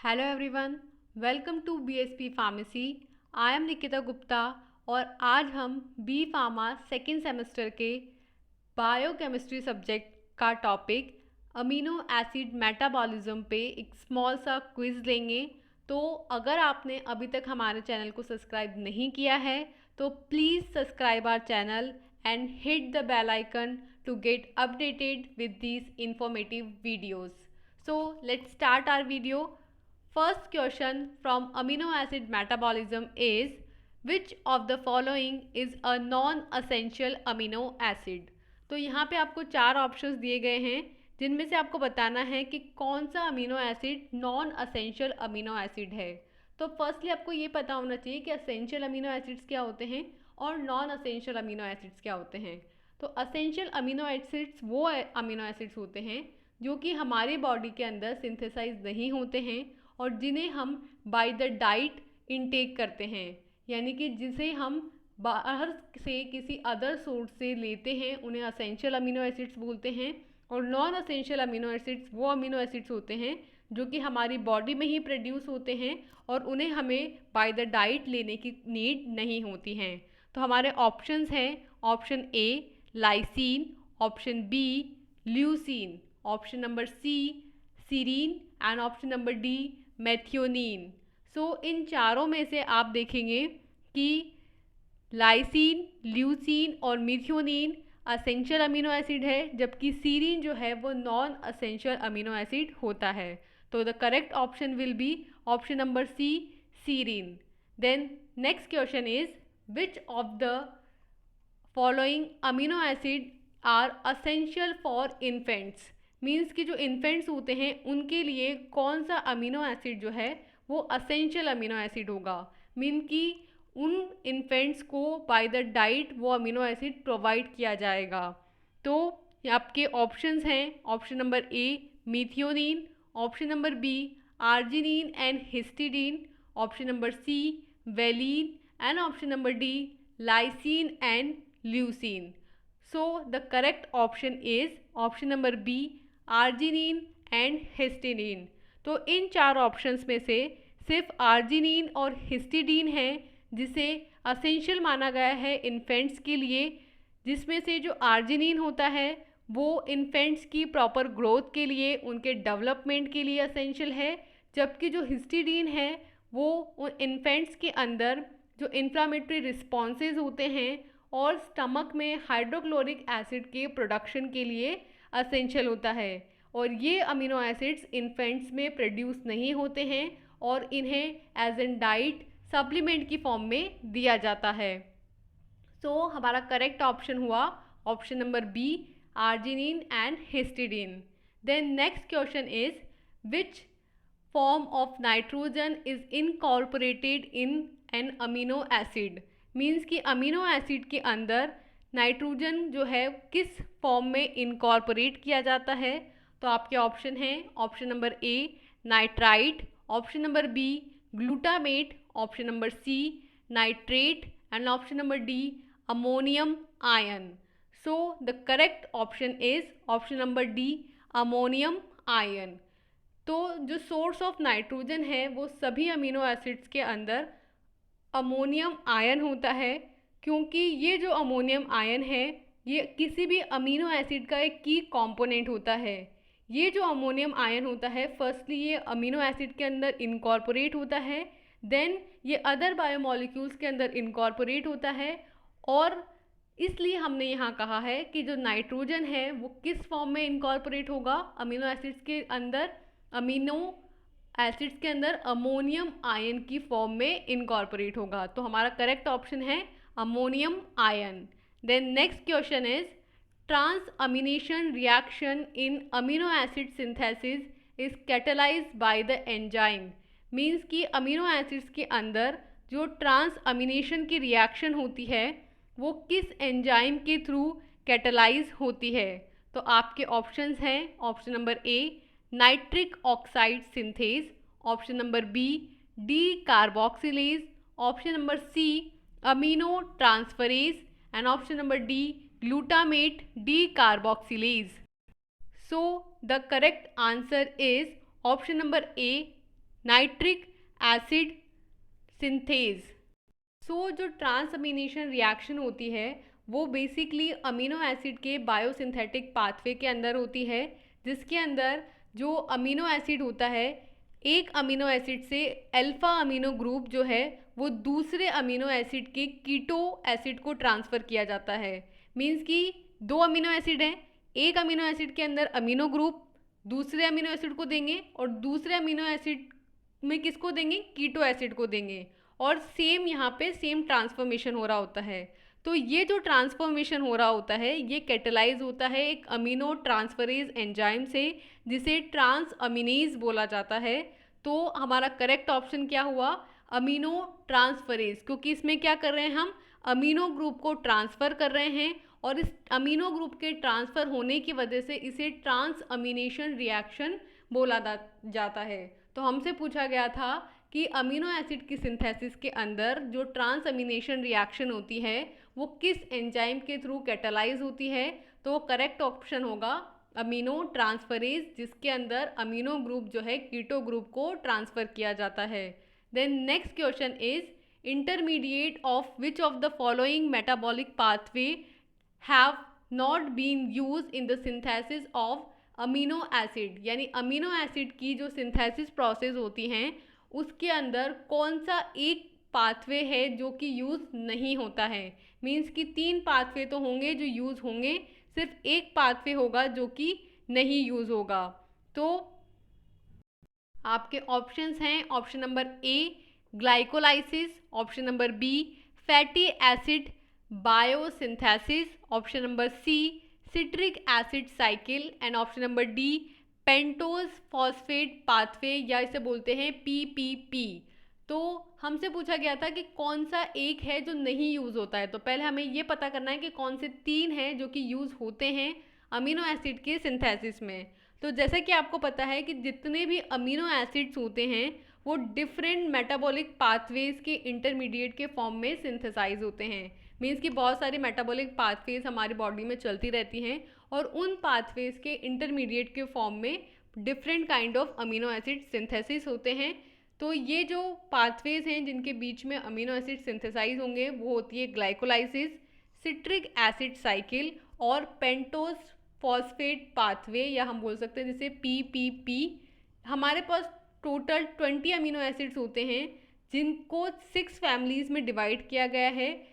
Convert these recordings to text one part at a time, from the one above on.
Hello everyone, welcome to BSP pharmacy. I am Nikita Gupta और आज हम बी फार्मा सेकेंड सेमेस्टर के बायोकेमिस्ट्री सब्जेक्ट का टॉपिक अमीनो एसिड मेटाबॉलिज्म पे एक स्मॉल सा क्विज़ लेंगे। तो अगर आपने अभी तक हमारे चैनल को सब्सक्राइब नहीं किया है तो please subscribe our channel and hit the bell icon to get updated with these informative videos. So let's start our video. First question from amino acid metabolism is which of the following is a non-essential amino acid? तो यहाँ पे आपको चार options दिए गए हैं जिनमें से आपको बताना है कि कौन सा amino acid non essential amino acid है। तो फर्स्टली आपको ये पता होना चाहिए कि असेंशियल अमीनो एसिड्स क्या होते हैं और नॉन असेंशियल अमीनो एसिड्स क्या होते हैं। तो असेंशियल अमीनो एसिड्स वो अमीनो एसिड्स होते हैं जो कि हमारी बॉडी के अंदर सिंथेसाइज नहीं होते हैं और जिन्हें हम बाय द डाइट इनटेक करते हैं, यानी कि जिसे हम बाहर से किसी अदर सोर्स से लेते हैं उन्हें असेंशियल अमीनो एसिड्स बोलते हैं। और नॉन असेंशियल अमीनो एसिड्स वो अमीनो एसिड्स होते हैं जो कि हमारी बॉडी में ही प्रोड्यूस होते हैं और उन्हें हमें बाय द डाइट लेने की नीड नहीं होती हैं। तो हमारे ऑप्शंस हैं option A lysine, option B leucine, option number C serine and option number D methionine. So इन चारों में से आप देखेंगे कि लाइसिन, ल्यूसीन और मिथियोनीन असेंशियल अमीनो एसिड है जबकि सीरीन जो है वो नॉन असेंशियल अमीनो एसिड होता है। तो the correct option will be option number C serine. Then next question is which of the following amino acid are essential for infants. Means कि जो इन्फेंट्स होते हैं उनके लिए कौन सा अमीनो एसिड जो है वो असेंशियल अमीनो एसिड होगा। मीन कि उन इन्फेंट्स को बाय द डाइट वो अमीनो एसिड प्रोवाइड किया जाएगा। तो आपके ऑप्शंस हैं option number A methionine, option number B arginine and histidine, option number C valine and option number D lysine and leucine. So the correct option is option number B arginine and histidine. तो इन चार options में से सिर्फ arginine और histidine है जिसे essential माना गया है इन्फेंट्स के लिए, जिसमें से जो आर्जिनिन होता है वो इन्फेंट्स की प्रॉपर ग्रोथ के लिए उनके डेवलपमेंट के लिए असेंशियल है, जबकि जो हिस्टिडीन है वो उन इन्फेंट्स के अंदर जो इन्फ्लामेटरी रिस्पॉन्सेज होते हैं और स्टमक में हाइड्रोक्लोरिक एसिड के प्रोडक्शन के लिए असेंशियल होता है। और ये अमीनो एसिड्स इन्फेंट्स में प्रोड्यूस नहीं होते हैं और इन्हें एज एन डाइट सप्लीमेंट की फॉर्म में दिया जाता है। सो हमारा करेक्ट ऑप्शन हुआ option number B arginine and histidine. Then next question is which form of nitrogen is incorporated in an amino acid. Means कि अमीनो एसिड के अंदर नाइट्रोजन जो है किस फॉर्म में इनकॉर्पोरेट किया जाता है। तो आपके ऑप्शन हैं option number A nitrite, option number B glutamate, option number C nitrate and option number D ammonium ion. So the correct option is option number D ammonium ion. तो जो source of nitrogen है वो सभी amino acids के अंदर ammonium ion होता है, क्योंकि ये जो अमोनियम आयन है ये किसी भी अमीनो एसिड का एक की कंपोनेंट होता है। ये जो अमोनियम आयन होता है फर्स्टली ये अमीनो एसिड के अंदर इनकॉर्पोरेट होता है, देन ये अदर बायोमॉलिक्यूल्स के अंदर इनकॉर्पोरेट होता है। और इसलिए हमने यहाँ कहा है कि जो नाइट्रोजन है वो किस फॉर्म में इनकॉर्पोरेट होगा अमीनो एसिड्स के अंदर, अमीनो एसिड्स के अंदर अमोनियम आयन की फॉर्म में इनकॉर्पोरेट होगा। तो हमारा करेक्ट ऑप्शन है ammonium ion. Then next question is transamination reaction in amino acid synthesis is catalysed by the enzyme. Means कि अमीनो एसिड्स के अंदर जो ट्रांस अमीनेशन की रिएक्शन होती है वो किस एंजाइम के थ्रू कैटलाइज होती है। तो आपके ऑप्शंस हैं option number A nitric oxide synthase, option number B decarboxylase, option number C aminotransferase and option number D glutamate decarboxylase. So the correct answer is option number A nitric acid synthase. So जो transamination reaction होती है वो basically amino acid के biosynthetic pathway के अंदर होती है, जिसके अंदर जो अमीनो एसिड होता है, एक अमीनो एसिड से अल्फा अमीनो ग्रुप जो है वो दूसरे अमीनो एसिड के कीटो एसिड को ट्रांसफ़र किया जाता है। मीन्स कि दो अमीनो एसिड हैं, एक अमीनो एसिड के अंदर अमीनो ग्रुप दूसरे अमीनो एसिड को देंगे और दूसरे अमीनो एसिड में किसको देंगे, कीटो एसिड को देंगे, और सेम यहाँ पे सेम ट्रांसफॉर्मेशन हो रहा होता है। तो ये जो ट्रांसफॉर्मेशन हो रहा होता है ये कैटेलाइज होता है एक अमीनो ट्रांसफरेज एंजाइम से, जिसे ट्रांस अमीनेज बोला जाता है। तो हमारा करेक्ट ऑप्शन क्या हुआ, अमीनो ट्रांसफरेज, क्योंकि इसमें क्या कर रहे हैं हम, अमीनो ग्रुप को ट्रांसफ़र कर रहे हैं और इस अमीनो ग्रुप के ट्रांसफ़र होने की वजह से इसे ट्रांस अमीनेशन रिएक्शन बोला जाता है। तो हमसे पूछा गया था कि अमीनो एसिड की सिंथेसिस के अंदर जो ट्रांस अमीनेशन रिएक्शन होती है वो किस एंजाइम के थ्रू कैटालाइज होती है, तो करेक्ट ऑप्शन होगा अमीनो ट्रांसफरेज, जिसके अंदर अमीनो ग्रुप जो है कीटो ग्रुप को ट्रांसफ़र किया जाता है। Then next question is intermediate of which of the following metabolic pathway have not been use in the synthesis of amino acid, यानी अमीनो एसिड की जो सिंथेसिस प्रोसेस होती हैं उसके अंदर कौन सा एक पाथवे है जो कि यूज़ नहीं होता है। मीन्स कि तीन पाथवे तो होंगे जो यूज़ होंगे, सिर्फ एक पाथवे होगा जो कि नहीं यूज़ होगा। तो आपके ऑप्शंस हैं, option number A glycolysis, option number B fatty acid biosynthesis, option number C citric acid cycle and option number D pentose phosphate pathway, या इसे बोलते हैं पीपीपी। तो हमसे पूछा गया था कि कौन सा एक है जो नहीं यूज़ होता है, तो पहले हमें ये पता करना है कि कौन से तीन हैं जो कि यूज़ होते हैं अमीनो एसिड के सिंथेसिस में। तो जैसा कि आपको पता है कि जितने भी अमीनो एसिड्स होते हैं वो डिफरेंट मेटाबॉलिक पाथवेज के इंटरमीडिएट के फॉर्म में सिंथेसाइज होते हैं। मीन्स कि बहुत सारी मेटाबॉलिक पाथवेज हमारी बॉडी में चलती रहती हैं और उन पाथवेज के इंटरमीडिएट के फॉर्म में different kind of amino acid synthesis होते हैं। तो ये जो पाथवेज हैं जिनके बीच में अमीनो एसिड सिंथेसाइज होंगे वो होती है ग्लाइकोलाइसिस, सिट्रिक एसिड साइकिल और पेंटोज फॉस्फेट पाथवे, या हम बोल सकते हैं जैसे पीपीपी। हमारे पास टोटल 20 अमीनो एसिड्स होते हैं जिनको 6 फैमिलीज़ में डिवाइड किया गया है,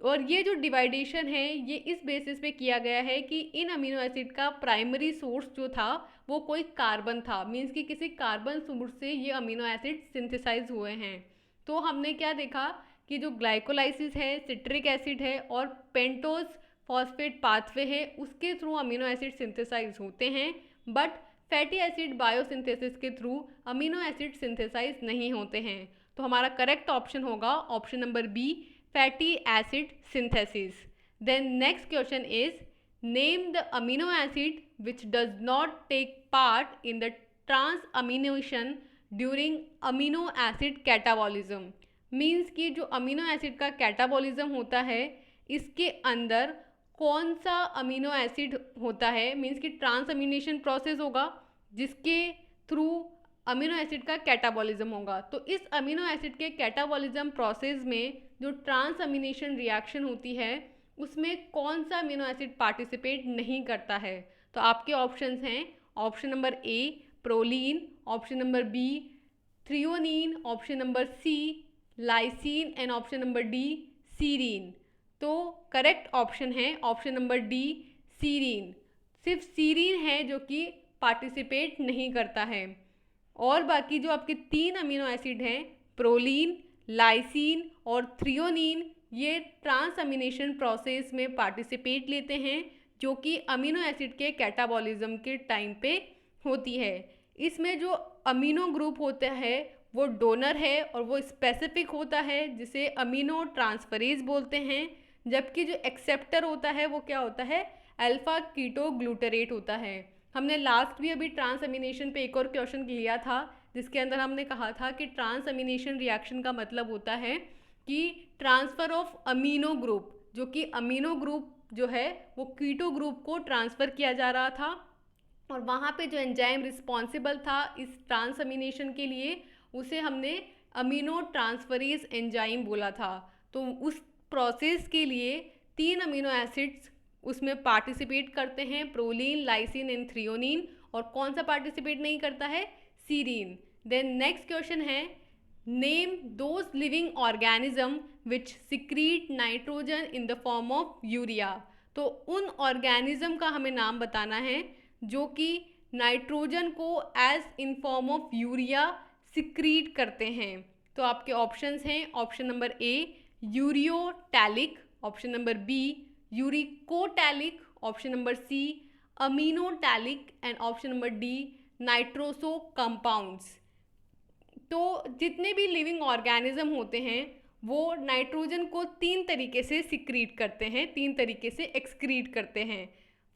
और ये जो डिवाइडेशन है ये इस बेसिस पे किया गया है कि इन अमीनो एसिड का प्राइमरी सोर्स जो था वो कोई कार्बन था। मीन्स कि किसी कार्बन सोर्स से ये अमीनो एसिड सिंथेसाइज हुए हैं। तो हमने क्या देखा कि जो ग्लाइकोलाइसिस है, सिट्रिक एसिड है और पेंटोज फॉस्फेट पाथवे है, उसके थ्रू अमीनो एसिड सिंथेसाइज होते हैं, बट फैटी एसिड बायोसिंथेसिस के थ्रू अमीनो एसिड सिंथेसाइज नहीं होते हैं। तो हमारा करेक्ट ऑप्शन होगा option number B fatty acid synthesis. Then next question is name the amino acid which does not take part in the transamination during amino acid catabolism. Means कि जो amino acid का catabolism होता है इसके अंदर कौन सा अमीनो एसिड होता है, मीन्स कि ट्रांसअमीनेशन प्रोसेस होगा जिसके थ्रू अमीनो एसिड का कैटाबॉलिज्म होगा। तो इस अमीनो एसिड के कैटाबॉलिज्म प्रोसेस में जो ट्रांसअमीनेशन रिएक्शन होती है उसमें कौन सा अमीनो एसिड पार्टिसिपेट नहीं करता है। तो आपके ऑप्शंस हैं option number A proline, option number B threonine, option number C lysine and option number D serine. तो करेक्ट ऑप्शन है ऑप्शन नंबर डी सीरीन। सिर्फ सीरीन है जो कि पार्टिसिपेट नहीं करता है, और बाकी जो आपके तीन अमीनो एसिड हैं प्रोलीन, लाइसीन और थ्रियोनीन, ये ट्रांसअमीनेशन प्रोसेस में पार्टिसिपेट लेते हैं जो कि अमीनो एसिड के कैटाबॉलिज्म के टाइम पे होती है। इसमें जो अमीनो ग्रुप होता है वो डोनर है और वो स्पेसिफिक होता है जिसे अमीनो ट्रांसफरेज बोलते हैं, जबकि जो एक्सेप्टर होता है वो क्या होता है, अल्फा कीटो ग्लूटरेट होता है। हमने लास्ट भी अभी ट्रांसअमीनेशन पे एक और क्वेश्चन लिया था जिसके अंदर हमने कहा था कि ट्रांसअमीनेशन रिएक्शन का मतलब होता है कि ट्रांसफ़र ऑफ अमीनो ग्रुप, जो कि अमीनो ग्रुप जो है वो कीटो ग्रुप को ट्रांसफ़र किया जा रहा था और वहाँ पे जो एंजाइम रिस्पॉन्सिबल था इस ट्रांसअमीनेशन के लिए उसे हमने अमीनो ट्रांसफरेज एंजाइम बोला था। तो उस प्रोसेस के लिए 3 अमीनो एसिड्स उसमें पार्टिसिपेट करते हैं, प्रोलीन, लाइसिन एंड थ्रियोनिन। और कौन सा पार्टिसिपेट नहीं करता है? सीरीन। देन नेक्स्ट क्वेश्चन है, name those living organism which secrete nitrogen in the form of urea. तो उन ऑर्गेनिज्म का हमें नाम बताना है जो कि नाइट्रोजन को as in form of urea secrete करते हैं। तो आपके ऑप्शंस हैं, option number A ureotelic, option number B uricotelic, option number C ammonotelic and option number D nitroso compounds. तो जितने भी लिविंग ऑर्गेनिज्म होते हैं वो नाइट्रोजन को 3 तरीके से सिक्रीट करते हैं, 3 तरीके से एक्सक्रीट करते हैं।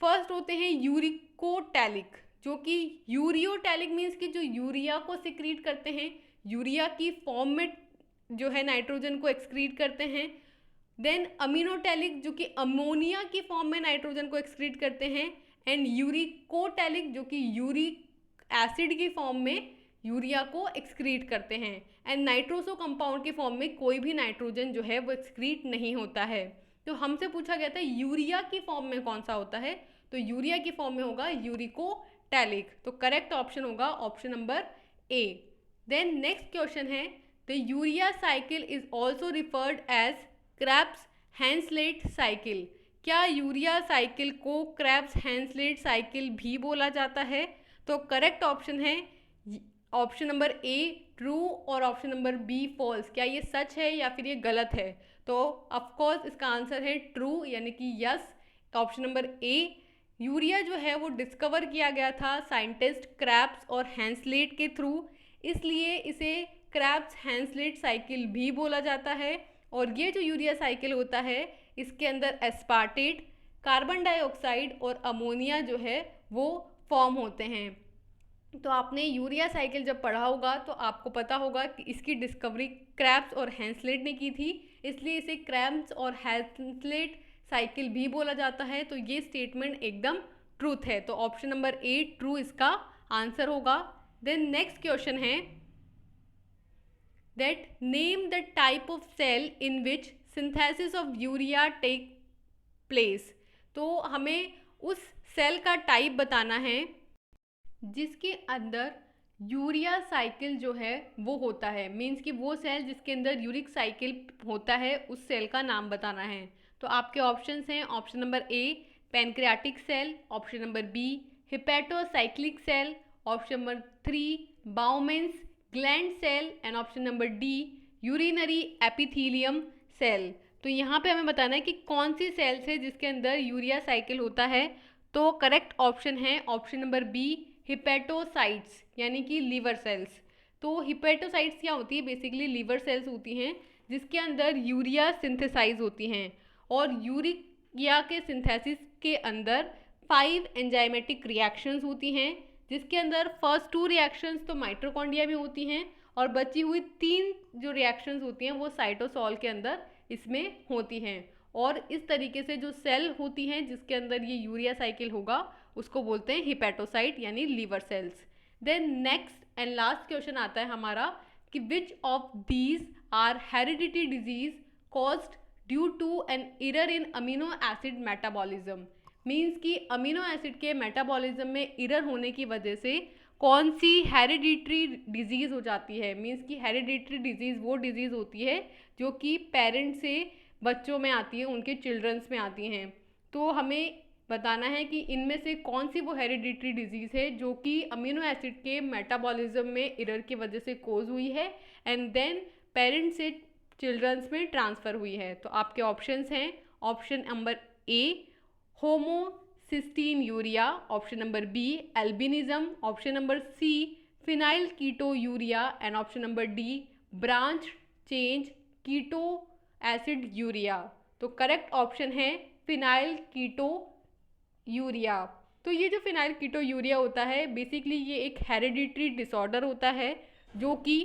फर्स्ट होते हैं यूरिकोटैलिक, जो कि यूरियोटैलिक मीन्स कि जो यूरिया को सिक्रीट करते हैं, यूरिया की फॉर्म में जो है नाइट्रोजन को एक्सक्रीट करते हैं। देन अमीनोटैलिक जो कि अमोनिया की फॉर्म में नाइट्रोजन को एक्सक्रीट करते हैं। एंड यूरिकोटैलिक जो कि यूरिक एसिड की फॉर्म में यूरिया को एक्सक्रीट करते हैं। एंड नाइट्रोसो कंपाउंड की फॉर्म में कोई भी नाइट्रोजन जो है वो एक्सक्रीट नहीं होता है। तो हमसे पूछा गया था यूरिया की फॉर्म में कौन सा होता है, तो यूरिया की फॉर्म में होगा यूरिकोटैलिक। तो करेक्ट ऑप्शन होगा option number A. Then next question है, the urea cycle is also referred as Krebs Henseleit cycle. क्या यूरिया साइकिल को क्रेब्स हैंसलेट साइकिल भी बोला जाता है? तो करेक्ट ऑप्शन है ऑप्शन नंबर ए ट्रू और ऑप्शन नंबर बी फॉल्स। क्या ये सच है या फिर ये गलत है? तो ऑफकोर्स इसका आंसर है ट्रू, यानी कि यस, ऑप्शन नंबर ए। यूरिया जो है वो डिस्कवर किया गया था साइंटिस्ट क्रेब्स और हैंसलेट के थ्रू, इसलिए इसे क्रेब्स हैंसलेट साइकिल भी बोला जाता है। और ये जो यूरिया साइकिल होता है इसके अंदर एस्पार्टेट, कार्बन डाइऑक्साइड और अमोनिया जो है वो फॉर्म होते हैं। तो आपने यूरिया साइकिल जब पढ़ा होगा तो आपको पता होगा कि इसकी डिस्कवरी क्रेब्स और हैंसलेट ने की थी, इसलिए इसे क्रेब्स और हैंसलेट साइकिल भी बोला जाता है। तो ये स्टेटमेंट एकदम ट्रूथ है, तो ऑप्शन नंबर ए ट्रू इसका आंसर होगा। देन नेक्स्ट क्वेश्चन है that name the type of cell in which synthesis of urea take place. तो हमें उस सेल का टाइप बताना है जिसके अंदर यूरिया साइकिल जो है वो होता है, मीन्स कि वो सेल जिसके अंदर यूरिक साइकिल होता है उस सेल का नाम बताना है। तो आपके ऑप्शंस हैं, option number A pancreatic cell, option number B hepatocyclic cell, option number 3 Bowman's gland cell and option number D urinary epithelium cell. तो यहाँ पे हमें बताना है कि कौन सी सेल्स है जिसके अंदर यूरिया साइकिल होता है। तो करेक्ट ऑप्शन है ऑप्शन नंबर बी हिपैटोसाइट्स, यानी कि लीवर सेल्स। तो हिपैटोसाइट्स क्या होती है? बेसिकली लीवर सेल्स होती हैं जिसके अंदर यूरिया सिंथेसाइज होती हैं। और यूरिया के सिंथेसिस के अंदर 5 एंजाइमेटिक रिएक्शंस होती हैं, जिसके अंदर फर्स्ट 2 रिएक्शंस तो माइटोकॉन्ड्रिया में होती हैं और बची हुई 3 जो रिएक्शंस होती हैं वो साइटोसॉल के अंदर इसमें होती हैं। और इस तरीके से जो सेल होती हैं जिसके अंदर ये यूरिया साइकिल होगा उसको बोलते हैं हिपैटोसाइट, यानी liver cells. Then next and last question आता है हमारा कि which of these are heredity disease caused due to an error in amino acid metabolism. Means कि अमीनो एसिड के मेटाबॉलिज्म में एरर होने की वजह से कौन सी हेरिडिटरी डिजीज़ हो जाती है। मीन्स कि हेरिडिटरी डिजीज़ वो डिजीज़ होती है जो कि पेरेंट्स से बच्चों में आती है, उनके चिल्ड्रंस में आती हैं। तो हमें बताना है कि इनमें से कौन सी वो हेरिडिटरी डिजीज़ है जो कि अमीनो एसिड के मेटाबॉलिज्म में एरर की वजह से कोज हुई है एंड देन पेरेंट्स से चिल्ड्रंस में ट्रांसफ़र हुई है। तो आपके ऑप्शंस हैं, option number A homocysteine urea, option number B albinism, option number C phenyl keto urea and option number D branch change keto acid urea. तो करेक्ट ऑप्शन है phenyl keto urea. तो ये जो फिनाइल कीटो यूरिया होता है basically ये एक hereditary disorder होता है जो कि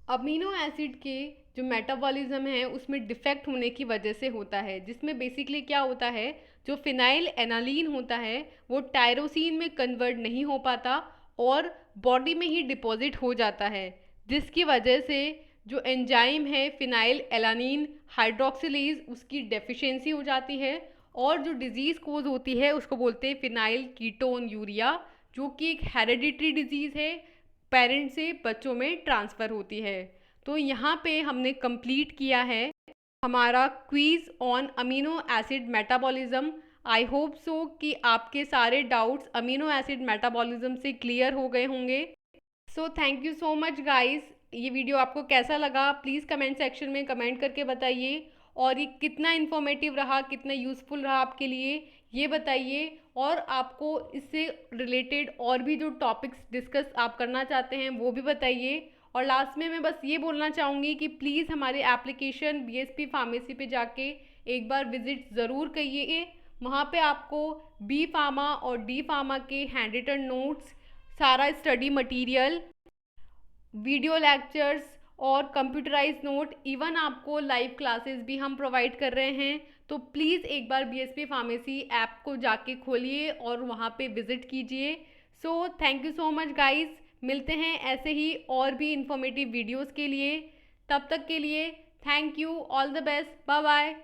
अमीनो एसिड के जो मेटाबॉलिज्म है उसमें डिफेक्ट होने की वजह से होता है, जिसमें बेसिकली क्या होता है जो फिनाइल एनालीन होता है वो टायरोसिन में कन्वर्ट नहीं हो पाता और बॉडी में ही डिपॉजिट हो जाता है, जिसकी वजह से जो एंजाइम है फिनाइल एलानिन हाइड्रोक्सिलेज उसकी डेफिशिएंसी हो जाती है और जो डिजीज़ कोज होती है उसको बोलते हैं फिनाइल कीटोन यूरिया, जो कि एक हेरेडिटरी डिजीज़ है, पेरेंट्स से बच्चों में ट्रांसफ़र होती है। तो यहाँ पे हमने कंप्लीट किया है हमारा quiz on amino acid metabolism. I hope so कि आपके सारे डाउट्स अमीनो एसिड मेटाबॉलिज्म से क्लियर हो गए होंगे। So thank you so much guys. ये वीडियो आपको कैसा लगा प्लीज़ कमेंट सेक्शन में कमेंट करके बताइए, और ये कितना इन्फॉर्मेटिव रहा, कितना यूज़फुल रहा आपके लिए ये बताइए, और आपको इससे रिलेटेड और भी जो टॉपिक्स डिस्कस आप करना चाहते हैं वो भी बताइए। और लास्ट में मैं बस ये बोलना चाहूँगी कि प्लीज़ हमारे एप्लीकेशन बीएसपी फार्मेसी पे जाके एक बार विज़िट ज़रूर करिए। वहाँ पे आपको बी फार्मा और डी फार्मा के हैंड रिटन नोट्स, सारा स्टडी मटेरियल, वीडियो लेक्चर्स और कंप्यूटराइज नोट, इवन आपको लाइव क्लासेस भी हम प्रोवाइड कर रहे हैं। तो प्लीज़ एक बार बीएसपी फार्मेसी ऐप को जाके खोलिए और वहाँ पे विज़िट कीजिए। So thank you so much guys, मिलते हैं ऐसे ही और भी इंफॉर्मेटिव वीडियोस के लिए। तब तक के लिए thank you, all the best, bye bye.